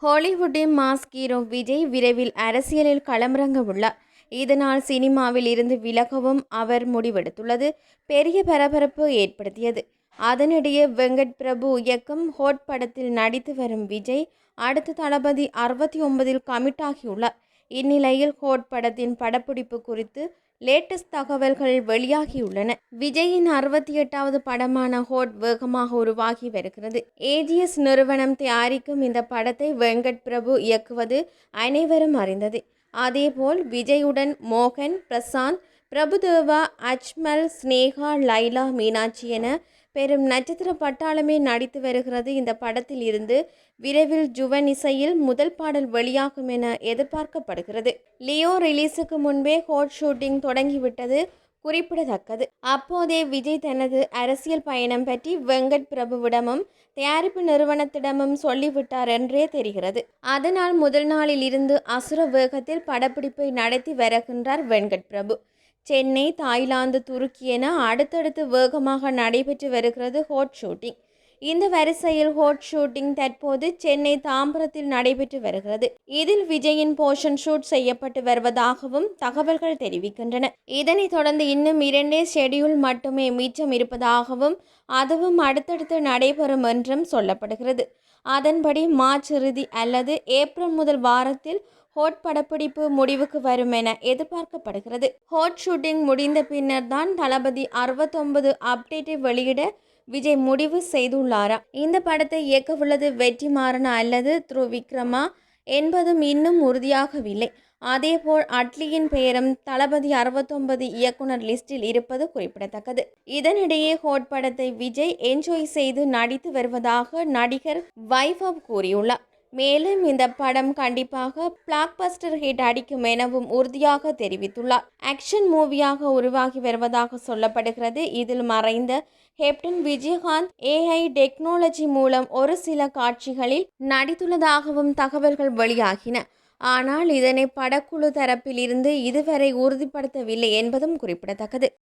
ஹாலிவுட்டின் mass hero Vijay விரைவில் அரசியலில் களமிறங்க உள்ளார். இதனால் சினிமாவில் இருந்து விலகவும் அவர் முடிவெடுத்துள்ளது பெரிய பரபரப்பு ஏற்படுத்தியது. அதனிடையே வெங்கட் பிரபு இயக்கம் ஹோட் படத்தில் நடித்து வரும் விஜய் அடுத்த தளபதி 69 கமிட் ஆகியுள்ளார். இந்நிலையில் ஹோட் படத்தின் படப்பிடிப்பு குறித்து லேட்டஸ்ட் தகவல்கள் வெளியாகியுள்ளன. விஜயின் 68வது படமான ஹோட் வேகமாக உருவாகி வருகிறது. ஏஜிஎஸ் நிறுவனம் தயாரிக்கும் இந்த படத்தை வெங்கட் பிரபு இயக்குவது அனைவரும் அறிந்தது. அதேபோல் விஜயுடன் மோகன், பிரசாந்த், பிரபுதேவா, அஜ்மல், ஸ்னேகா, லைலா, மீனாட்சி என பெரும் நட்சத்திர பட்டாளமே நடித்து வருகிறது. இந்த படத்தில் இருந்து விரைவில் ஜுவன் இசையில் முதல் பாடல் வெளியாகும் என எதிர்பார்க்கப்படுகிறது. லியோ ரிலீஸுக்கு முன்பே ஹோட் ஷூட்டிங் தொடங்கிவிட்டது குறிப்பிடத்தக்கது. அப்போதே விஜய் தனது அரசியல் பயணம் பற்றி வெங்கட் பிரபுவிடமும் தயாரிப்பு நிறுவனத்திடமும் சொல்லிவிட்டார் என்றே தெரிகிறது. அதனால் முதல் நாளில் இருந்து அசுர வேகத்தில் படப்பிடிப்பை நடத்தி வருகின்றார் வெங்கட் பிரபு. சென்னை, தாய்லாந்து, துருக்கி என அடுத்தடுத்து வேகமாக நடைபெற்று வருகிறது ஹோட் ஷூட்டிங். இந்த வரிசையில் ஹோட் ஷூட்டிங் தற்போது சென்னை தாம்பரத்தில் நடைபெற்று வருகிறது. இதில் விஜயின் போர்ஷன் ஷூட் செய்யப்பட்டு வருவதாகவும் தகவல்கள் தெரிவிக்கின்றன. இதனைத் தொடர்ந்து இன்னும் 2 ஷெடியூல் மட்டுமே மீச்சம் இருப்பதாகவும் அதுவும் அடுத்தடுத்து நடைபெறும் என்றும் சொல்லப்படுகிறது. அதன்படி மார்ச் இறுதி அல்லது ஏப்ரல் முதல் வாரத்தில் ஹோட் படப்பிடிப்பு முடிவுக்கு வரும் என எதிர்பார்க்கப்படுகிறது. ஹோட் ஷூட்டிங் முடிந்த பின்னர் தான் தளபதி 69 அப்டேட்டை வெளியிட விஜய் முடிவு செய்துள்ளாரா? இந்த படத்தை இயக்கவுள்ளது வெற்றிமாறனா அல்லது த்ருவிக்ரமா என்பதும் இன்னும் உறுதியாகவில்லை. அதேபோல் அட்லியின் பெயரும் தளபதி 69 இயக்குனர் லிஸ்டில் இருப்பது குறிப்பிடத்தக்கது. இதனிடையே ஹோட் படத்தை விஜய் என்ஜாய் செய்து நடித்து வருவதாக நடிகர் வைபவ் கூறியுள்ளார். மேலும் இந்த படம் கண்டிப்பாக பிளாக்பஸ்டர் ஹிட் அடிக்கும் எனவும் உறுதியாக தெரிவித்துள்ளார். ஆக்ஷன் மூவியாக உருவாகி வருவதாக சொல்லப்படுகிறது. இதில் மறைந்த கேப்டன் விஜயகாந்த் AI டெக்னாலஜி மூலம் ஒரு சில காட்சிகளில் நடித்துள்ளதாகவும் தகவல்கள் வெளியாகின. ஆனால் இதனை படக்குழு தரப்பில் இருந்து இதுவரை உறுதிப்படுத்தவில்லை என்பதும் குறிப்பிடத்தக்கது.